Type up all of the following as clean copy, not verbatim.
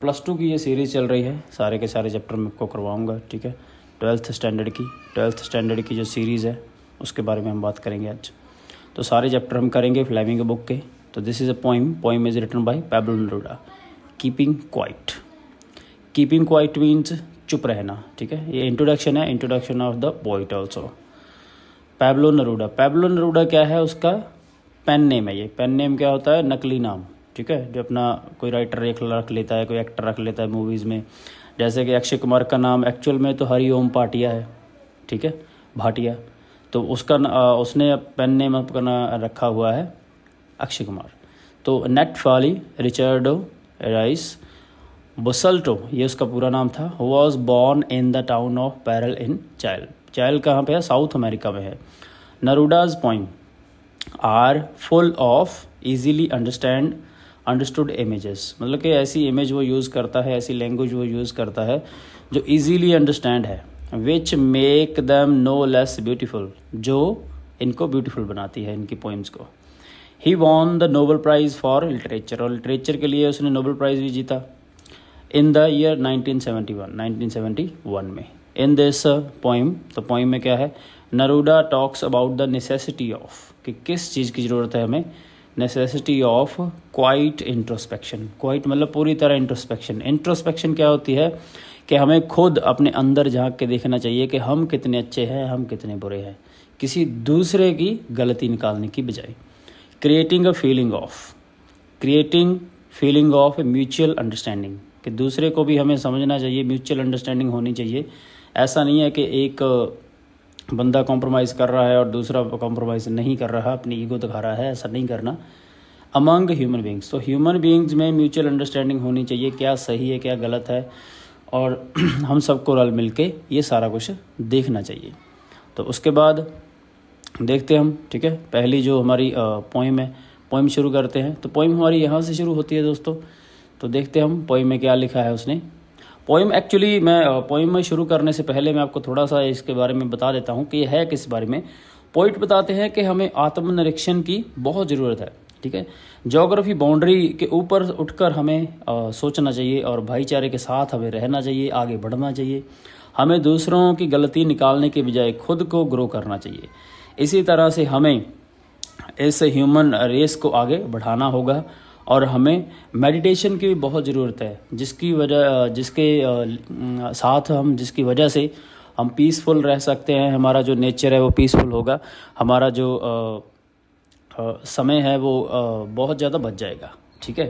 +2 की ये सीरीज़ चल रही है, सारे के सारे चैप्टर मैं आपको करवाऊँगा, ठीक है। 12th स्टैंडर्ड की जो सीरीज़ है उसके बारे में हम बात करेंगे आज। तो सारे चैप्टर हम करेंगे फ्लेमिंग बुक के। तो this is a poem is written by Pablo Neruda, keeping quiet means चुप रहना, ठीक है। ये इंट्रोडक्शन है, introduction of the poet also. Pablo Neruda क्या है, उसका पेन नेम है। ये पेन नेम क्या होता है, नकली नाम, ठीक है, जो अपना कोई राइटर रख लेता है, कोई एक्टर रख लेता है मूवीज़ में। जैसे कि अक्षय कुमार का नाम एक्चुअल में तो हरिओम भाटिया है, ठीक है, भाटिया। तो उसने पेन नेम अपना रखा हुआ है अक्षय कुमार। तो Neftali Ricardo Reyes Basoalto, ये उसका पूरा नाम था। Was born in the town of Parral in Chile कहाँ पे है, साउथ अमेरिका में है। Neruda's poem are full of easily understood images, मतलब कि ऐसी इमेज वो यूज़ करता है, ऐसी लैंग्वेज वो यूज़ करता है जो ईजीली अंडरस्टैंड है। Which make them no less beautiful, जो इनको ब्यूटीफुल बनाती है, इनकी पोइम्स को। He won the Nobel prize for literature, और लिटरेचर के लिए उसने नोबेल प्राइज़ भी जीता इन द ईयर 1971 में। इन दिस पोइम, तो पोइम में क्या है, Neruda talks about the necessity of, कि किस चीज़ की ज़रूरत है हमें, necessity of quite introspection. Quite मतलब पूरी तरह इंट्रोस्पेक्शन क्या होती है कि हमें खुद अपने अंदर झांक के देखना चाहिए कि हम कितने अच्छे हैं, हम कितने बुरे हैं, किसी दूसरे की गलती निकालने की बजाय। Creating feeling of mutual understanding, कि दूसरे को भी हमें समझना चाहिए, म्यूचुअल अंडरस्टैंडिंग होनी चाहिए। ऐसा नहीं है कि एक बंदा कॉम्प्रोमाइज़ कर रहा है और दूसरा कॉम्प्रोमाइज़ नहीं कर रहा, अपनी ईगो दिखा रहा है, ऐसा नहीं करना। अमंग ह्यूमन बींग्स, तो ह्यूमन बींग्स में म्यूचुअल अंडरस्टैंडिंग होनी चाहिए, क्या सही है क्या गलत है, और हम सबको रल मिल के ये सारा कुछ देखना चाहिए। तो उसके बाद देखते हैं हम, ठीक है, पहली जो हमारी पोइम है, पोइम शुरू करते हैं। तो पोइम हमारी यहाँ से शुरू होती है दोस्तों। तो देखते हैं हम पोइम में क्या लिखा है उसने। पोइम एक्चुअली मैं पोइम में शुरू करने से पहले मैं आपको थोड़ा सा इसके बारे में बता देता हूँ कि यह है किस बारे में। पोइट बताते हैं कि हमें आत्मनिरीक्षण की बहुत ज़रूरत है, ठीक है। ज्योग्राफी बाउंड्री के ऊपर उठकर हमें सोचना चाहिए और भाईचारे के साथ हमें रहना चाहिए, आगे बढ़ना चाहिए। हमें दूसरों की गलती निकालने के बजाय खुद को ग्रो करना चाहिए। इसी तरह से हमें इस ह्यूमन रेस को आगे बढ़ाना होगा और हमें मेडिटेशन की भी बहुत ज़रूरत है, जिसकी वजह से हम पीसफुल रह सकते हैं। हमारा जो नेचर है वो पीसफुल होगा, हमारा जो समय है वो बहुत ज़्यादा बच जाएगा, ठीक है।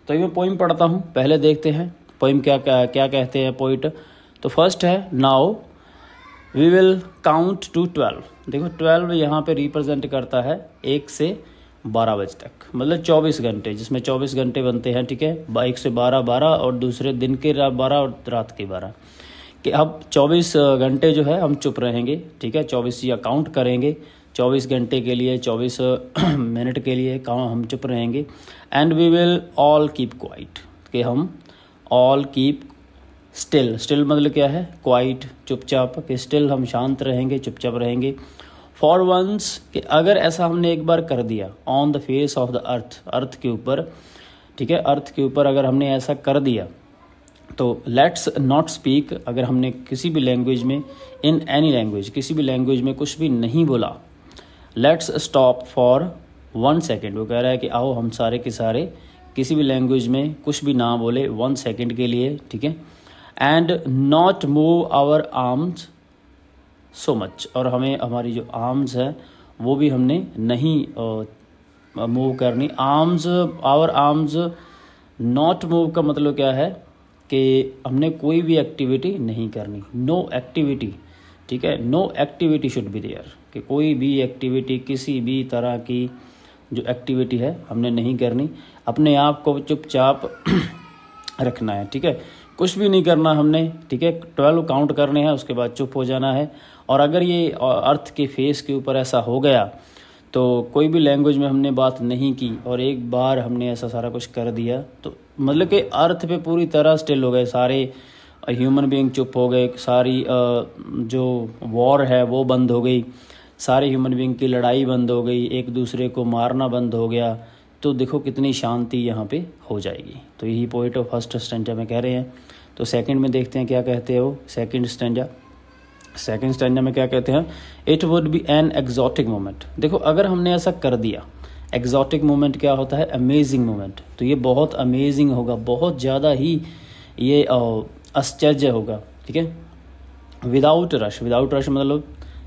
तो ये मैं पोइम पढ़ता हूँ, पहले देखते हैं पोइम क्या कहते हैं पोइट। तो फर्स्ट है, now we will count to 12। देखो 12 यहाँ पे रिप्रेजेंट करता है 1 से 12 बजे तक, मतलब 24 घंटे, जिसमें 24 घंटे बनते हैं, ठीक है। 1 से 12 और दूसरे दिन के 12 और रात के 12, कि अब 24 घंटे जो है हम चुप रहेंगे, ठीक है। 24 या काउंट करेंगे, 24 घंटे के लिए, 24 मिनट के लिए हम चुप रहेंगे। And we will all keep quiet, कि हम ऑल कीप स्टिल मतलब क्या है, क्वाइट, चुपचाप, कि स्टिल हम शांत रहेंगे, चुपचाप रहेंगे। फॉर वंस, कि अगर ऐसा हमने एक बार कर दिया, on the face of the earth के ऊपर, ठीक है, अर्थ के ऊपर अगर हमने ऐसा कर दिया, तो लेट्स नॉट स्पीक, अगर हमने किसी भी लैंग्वेज में, इन एनी लैंग्वेज, किसी भी लैंग्वेज में कुछ भी नहीं बोला, लेट्स स्टॉप फॉर 1 सेकेंड। वो कह रहा है कि आओ हम सारे के सारे किसी भी लैंग्वेज में कुछ भी ना बोले 1 सेकेंड के लिए, ठीक है। And not move our arms so much, और हमें हमारी जो आर्म्स है वो भी हमने नहीं मूव करनी। आवर आर्म्स नॉट मूव का मतलब क्या है कि हमने कोई भी एक्टिविटी नहीं करनी, नो एक्टिविटी, ठीक है, no activity should be there, कि कोई भी एक्टिविटी, किसी भी तरह की जो एक्टिविटी है हमने नहीं करनी। अपने आप को चुपचाप रखना है, ठीक है, कुछ भी नहीं करना हमने, ठीक है। 12 काउंट करने हैं, उसके बाद चुप हो जाना है। और अगर ये अर्थ के फेस के ऊपर ऐसा हो गया, तो कोई भी लैंग्वेज में हमने बात नहीं की और एक बार हमने ऐसा सारा कुछ कर दिया, तो मतलब कि अर्थ पे पूरी तरह स्टिल हो गए, सारे ह्यूमन बीइंग चुप हो गए, सारी जो वॉर है वो बंद हो गई, सारे ह्यूमन बीइंग की लड़ाई बंद हो गई, एक दूसरे को मारना बंद हो गया। तो देखो कितनी शांति यहाँ पे हो जाएगी। तो यही पोइट ऑफ फर्स्ट स्टैंजा में कह रहे हैं। तो सेकंड में देखते हैं क्या कहते हैं वो। सेकंड स्टैंजा में क्या कहते हैं, it would be an exotic moment. देखो अगर हमने ऐसा कर दिया, एग्जॉटिक मोमेंट क्या होता है, अमेजिंग मोमेंट, तो ये बहुत अमेजिंग होगा, बहुत ज़्यादा ही ये आश्चर्य होगा, ठीक है। विदाउट रश मतलब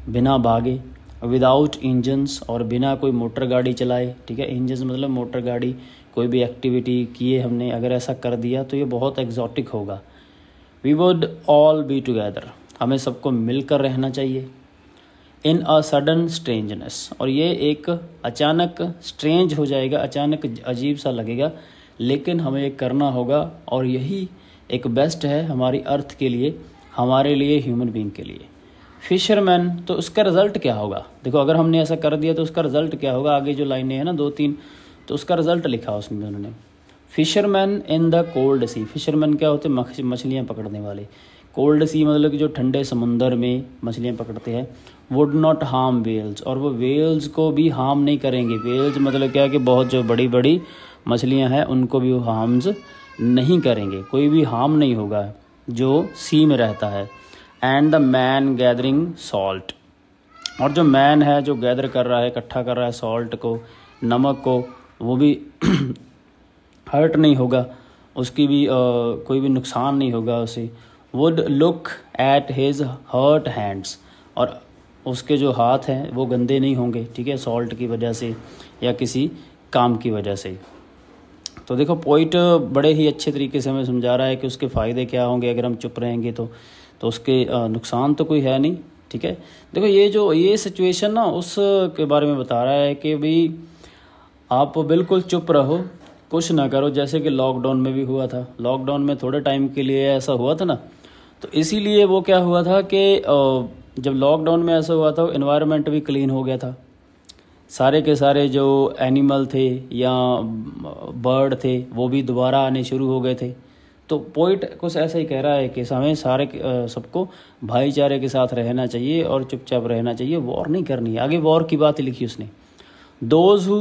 बिना भागे, विदाउट इंजन्स और बिना कोई मोटर गाड़ी चलाए, ठीक है। इंजन्स मतलब मोटर गाड़ी, कोई भी एक्टिविटी किए हमने, अगर ऐसा कर दिया तो ये बहुत एग्जॉटिक होगा। We would all be together, हमें सबको मिलकर रहना चाहिए। इन अ सडन स्ट्रेंजनेस, और ये एक अचानक स्ट्रेंज हो जाएगा, अचानक अजीब सा लगेगा, लेकिन हमें ये करना होगा और यही एक बेस्ट है हमारी अर्थ के लिए, हमारे लिए, ह्यूमन बीइंग के लिए। फिशरमैन, तो उसका रिज़ल्ट क्या होगा, देखो अगर हमने ऐसा कर दिया तो उसका रिज़ल्ट क्या होगा, आगे जो लाइनें हैं ना 2-3, तो उसका रिज़ल्ट लिखा उसमें उन्होंने। Fisherman in the cold sea, fisherman क्या होते हैं, मछलियाँ पकड़ने वाले। कोल्ड सी मतलब कि जो ठंडे समुंदर में मछलियाँ पकड़ते हैं। वुड नॉट हार्म वेल्स, और वो वेल्स को भी हार्म नहीं करेंगे। वेल्स मतलब क्या है कि बहुत जो बड़ी बड़ी मछलियाँ हैं उनको भी वो हार्म्स नहीं करेंगे, कोई भी हार्म नहीं होगा जो सी में रहता है। And the man gathering salt, और जो मैन है जो गैदर कर रहा है, इकट्ठा कर रहा है सॉल्ट को, नमक को, वो भी हर्ट नहीं होगा, उसकी भी कोई भी नुकसान नहीं होगा उसे। Would look at his hurt hands, और उसके जो हाथ हैं वो गंदे नहीं होंगे, ठीक है, सॉल्ट की वजह से या किसी काम की वजह से। तो देखो पोइट बड़े ही अच्छे तरीके से हमें समझा रहा है कि उसके फ़ायदे क्या होंगे अगर हम चुप रहेंगे तो उसके नुकसान तो कोई है नहीं, ठीक है। देखो ये सिचुएशन ना उस के बारे में बता रहा है कि भाई आप बिल्कुल चुप रहो, कुछ ना करो, जैसे कि लॉकडाउन में भी हुआ था। लॉकडाउन में थोड़े टाइम के लिए ऐसा हुआ था ना, तो इसीलिए वो क्या हुआ था कि जब लॉकडाउन में ऐसा हुआ था एनवायरनमेंट भी क्लीन हो गया था, सारे के सारे जो एनिमल थे या बर्ड थे वो भी दोबारा आने शुरू हो गए थे। तो पोइट कुछ ऐसा ही कह रहा है कि हमें सारे सबको भाईचारे के साथ रहना चाहिए और चुपचाप रहना चाहिए, वॉर नहीं करनी है। आगे वॉर की बात लिखी उसने। दोज हु,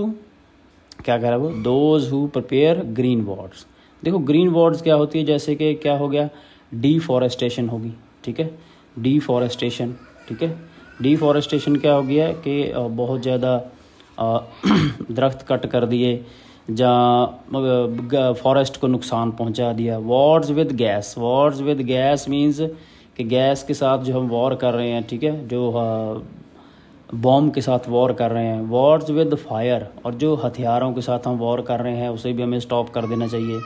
क्या कह रहा है वो, those who prepare green wards. देखो ग्रीन वॉर्ड्स क्या होती है, जैसे कि क्या हो गया, डिफॉरेस्टेशन होगी, ठीक है, डिफॉरेस्टेशन, ठीक है। डिफॉरेस्टेशन क्या हो गया कि बहुत ज़्यादा दरख्त कट कर दिए, जहाँ फॉरेस्ट को नुकसान पहुंचा दिया। Wars with gas, Wars with gas means कि गैस के साथ जो हम वॉर कर रहे हैं, ठीक है, जो बॉम्ब के साथ वॉर कर रहे हैं। वॉर्स विद फायर, और जो हथियारों के साथ हम वॉर कर रहे हैं उसे भी हमें स्टॉप कर देना चाहिए।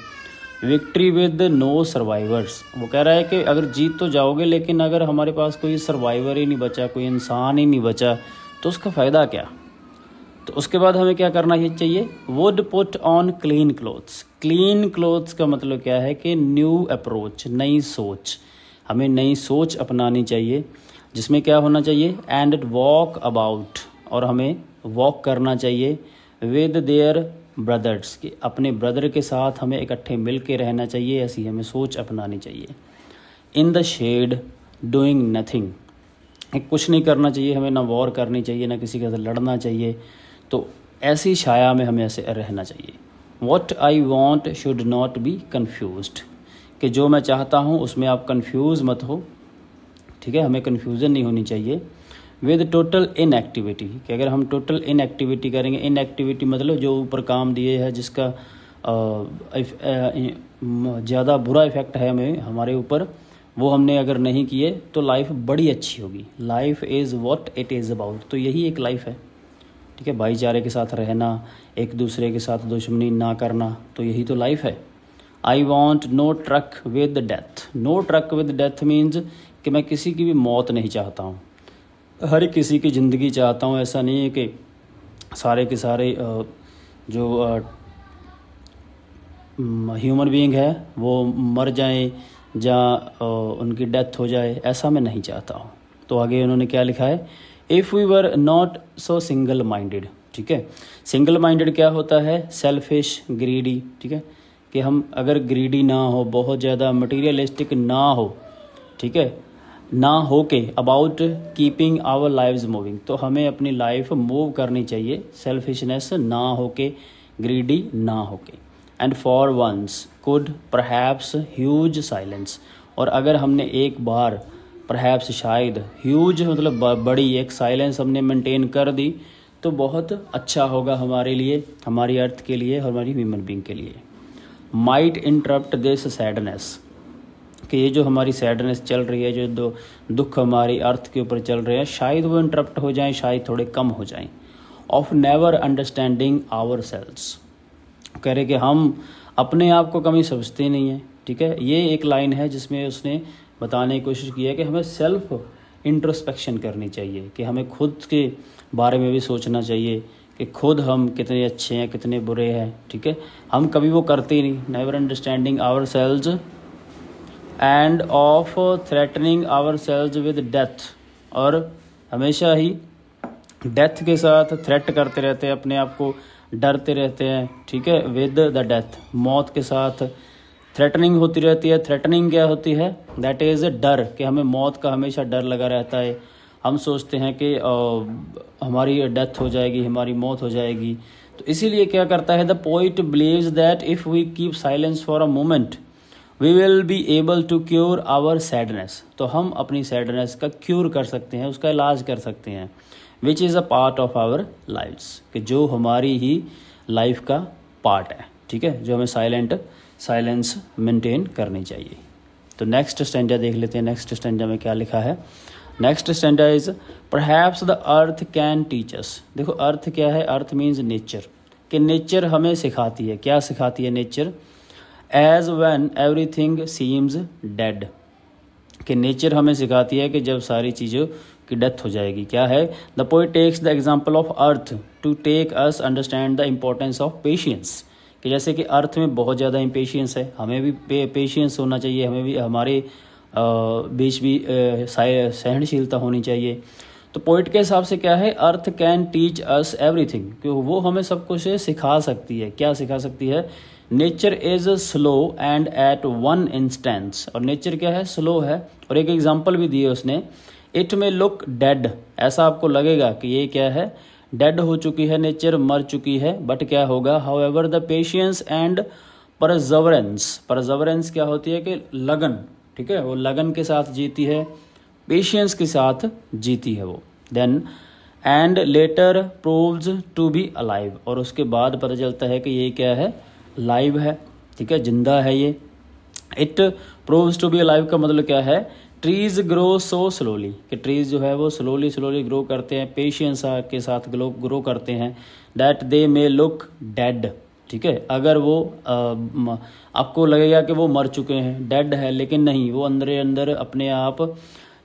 विक्ट्री विद नो सर्वाइवर्स, वो कह रहा है कि अगर जीत तो जाओगे लेकिन अगर हमारे पास कोई सर्वाइवर ही नहीं बचा, कोई इंसान ही नहीं बचा, तो उसका फ़ायदा क्या। तो उसके बाद हमें क्या करना चाहिए, would put on clean clothes. Clean clothes का मतलब क्या है कि न्यू अप्रोच, नई सोच, हमें नई सोच अपनानी चाहिए, जिसमें क्या होना चाहिए, एंड इट वॉक अबाउट, और हमें वॉक करना चाहिए विद देयर ब्रदर्स, कि अपने ब्रदर के साथ हमें इकट्ठे मिल के रहना चाहिए, ऐसी हमें सोच अपनानी चाहिए। In the shade doing nothing, कुछ नहीं करना चाहिए हमें, ना वॉर करनी चाहिए, ना किसी के साथ लड़ना चाहिए, तो ऐसी छाया में हमें ऐसे रहना चाहिए। What I want should not be confused, कि जो मैं चाहता हूँ उसमें आप कन्फ्यूज़ मत हो, ठीक है, हमें कन्फ्यूज़न नहीं होनी चाहिए। विद टोटल इनएक्टिविटी, कि अगर हम टोटल इनएक्टिविटी करेंगे, इनएक्टिविटी मतलब जो ऊपर काम दिए है जिसका ज़्यादा बुरा इफ़ेक्ट है हमें हमारे ऊपर, वो हमने अगर नहीं किए तो लाइफ बड़ी अच्छी होगी। Life is what it is about, तो यही एक लाइफ है, ठीक है, भाईचारे के साथ रहना, एक दूसरे के साथ दुश्मनी ना करना, तो यही तो लाइफ है। I want no truck with death, no truck with death means कि मैं किसी की भी मौत नहीं चाहता हूँ, हर किसी की ज़िंदगी चाहता हूँ। ऐसा नहीं है कि सारे के सारे जो ह्यूमन बीइंग है वो मर जाएं या उनकी डेथ हो जाए, ऐसा मैं नहीं चाहता हूँ। तो आगे उन्होंने क्या लिखा है, if we were not so single minded, ठीक है। सिंगल माइंडेड क्या होता है, सेल्फिश, ग्रीडी, ठीक है, कि हम अगर ग्रीडी ना हो, बहुत ज़्यादा मटीरियलिस्टिक ना हो, ठीक है, ना हो के about keeping our lives moving, तो हमें अपनी लाइफ मूव करनी चाहिए। सेल्फिशनेस ना हो के, ग्रीडी ना होके। And for once could perhaps huge silence, और अगर हमने एक बार परहैप्स शायद ह्यूज मतलब बड़ी एक साइलेंस हमने मेंटेन कर दी तो बहुत अच्छा होगा हमारे लिए, हमारी अर्थ के लिए, हमारी ह्यूमन बीइंग के लिए। माइट इंटरप्ट दिस सैडनेस, कि ये जो हमारी सैडनेस चल रही है, जो दुख हमारी अर्थ के ऊपर चल रहे हैं, शायद वो इंटरप्ट हो जाएं, शायद थोड़े कम हो जाएं। Of never understanding ourselves, कह रहे कि हम अपने आप को कभी समझते नहीं हैं। ठीक है, ये एक लाइन है जिसमें उसने बताने की कोशिश की है कि हमें सेल्फ इंट्रोस्पेक्शन करनी चाहिए, कि हमें खुद के बारे में भी सोचना चाहिए कि खुद हम कितने अच्छे हैं, कितने बुरे हैं। ठीक है, हम कभी वो करते ही नहीं। Never understanding ourselves and of threatening ourselves with death, और हमेशा ही डेथ के साथ थ्रेट करते रहते हैं, अपने आप को डरते रहते हैं। ठीक है, विद द डेथ, मौत के साथ थ्रेटनिंग होती रहती है। थ्रेटनिंग क्या होती है? दैट इज़ डर, कि हमें मौत का हमेशा डर लगा रहता है। हम सोचते हैं कि हमारी डेथ हो जाएगी, हमारी मौत हो जाएगी। तो इसीलिए क्या करता है, the poet believes that if we keep silence for a moment we will be able to cure our sadness, तो हम अपनी सैडनेस का क्यूर कर सकते हैं, उसका इलाज कर सकते हैं। Which is a part of our lifes, कि जो हमारी ही लाइफ का पार्ट है। ठीक है, जो हमें साइलेंस मेंटेन करनी चाहिए। तो नेक्स्ट स्टैंजा देख लेते हैं। नेक्स्ट स्टैंजा में क्या लिखा है? Next stanza is perhaps the earth can teach us. देखो अर्थ क्या है? अर्थ मीन्स नेचर, कि नेचर हमें सिखाती है। क्या सिखाती है nature? As when everything seems dead, कि नेचर हमें सिखाती है कि जब सारी चीज़ों की डेथ हो जाएगी। क्या है? The poet takes the example of earth to take us understand the importance of patience, कि जैसे कि अर्थ में बहुत ज़्यादा इम्पेशेंस है, हमें भी पेशेंस होना चाहिए, हमें भी हमारे बीच भी सहनशीलता होनी चाहिए। तो पोइट के हिसाब से क्या है? अर्थ कैन टीच अस एवरीथिंग, कि वो हमें सब कुछ सिखा सकती है। क्या सिखा सकती है? Nature is slow and at one instance, और नेचर क्या है? स्लो है। और एक एग्जांपल भी दिए उसने, इट में लुक डेड, ऐसा आपको लगेगा कि ये क्या है? डेड हो चुकी है, नेचर मर चुकी है। बट क्या होगा? हाउएवर द पेशेंस एंड परजवरेंस क्या होती है? कि लगन। ठीक है, वो लगन के साथ जीती है, पेशेंस के साथ जीती है वो। Then and later proves to be alive, और उसके बाद पता चलता है कि ये क्या है? लाइव है। ठीक है, जिंदा है ये। It proves to be alive का मतलब क्या है? ट्रीज ग्रो सो स्लोली, कि ट्रीज जो है वो स्लोली ग्रो करते हैं, पेशेंस के साथ ग्रो करते हैं। That they may look dead. ठीक है, अगर वो आपको लगेगा कि वो मर चुके हैं, डेड है, लेकिन नहीं, वो अंदर अपने आप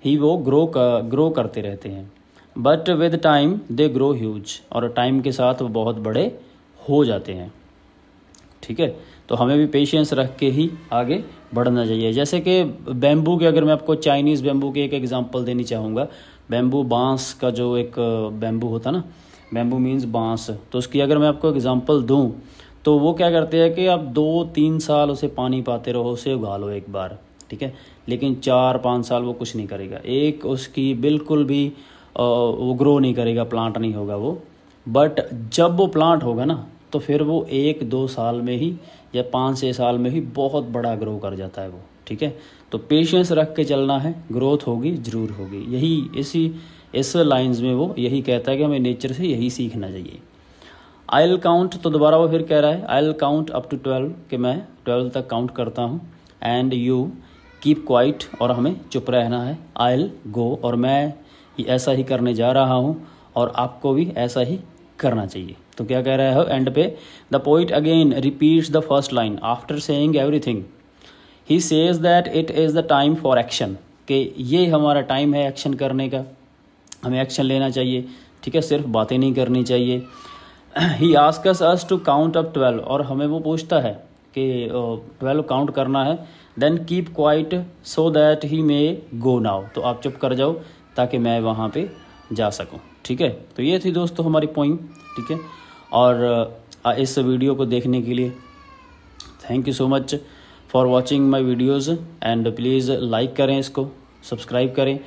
ही वो ग्रो करते रहते हैं। But with time they grow huge, और टाइम के साथ वो बहुत बड़े हो जाते हैं। ठीक है, तो हमें भी पेशेंस रख के ही आगे बढ़ना चाहिए। जैसे कि बैम्बू के, अगर मैं आपको चाइनीज़ बैम्बू के एक एग्जांपल देनी चाहूँगा, बैम्बू बांस का जो एक बैम्बू होता ना, बैम्बू मीन्स बांस, तो उसकी अगर मैं आपको एग्जांपल दूँ तो वो क्या करते हैं कि आप 2-3 साल उसे पानी पाते रहो, उसे उगा लो एक बार। ठीक है, लेकिन 4-5 साल वो कुछ नहीं करेगा, एक उसकी बिल्कुल भी वो ग्रो नहीं करेगा, प्लांट नहीं होगा वो। बट जब वो प्लांट होगा ना, तो फिर वो 1-2 साल में ही या 5-6 साल में ही बहुत बड़ा ग्रो कर जाता है वो। ठीक है, तो पेशेंस रख के चलना है, ग्रोथ होगी, ज़रूर होगी। यही इस लाइंस में वो यही कहता है कि हमें नेचर से यही सीखना चाहिए। आई विल काउंट, तो दोबारा वो फिर कह रहा है I will count up to 12, कि मैं 12 तक काउंट करता हूँ। एंड यू कीप क्वाइट, और हमें चुप रहना है। आई विल गो, और मैं ऐसा ही करने जा रहा हूँ, और आपको भी ऐसा ही करना चाहिए। तो क्या कह रहा है एंड पे? The poet again repeats the first line after saying everything. He says that it is the time for action, कि ये हमारा टाइम है एक्शन करने का, हमें एक्शन लेना चाहिए। ठीक है, सिर्फ बातें नहीं करनी चाहिए। He asks us to count up 12, और हमें वो पूछता है कि 12 काउंट करना है। Then keep quiet so that he may go now, तो आप चुप कर जाओ ताकि मैं वहाँ पे जा सकूँ। ठीक है, तो ये थी दोस्तों हमारी पॉइंट। ठीक है, और इस वीडियो को देखने के लिए thank you so much for watching my videos. And please like करें, इसको सब्सक्राइब करें,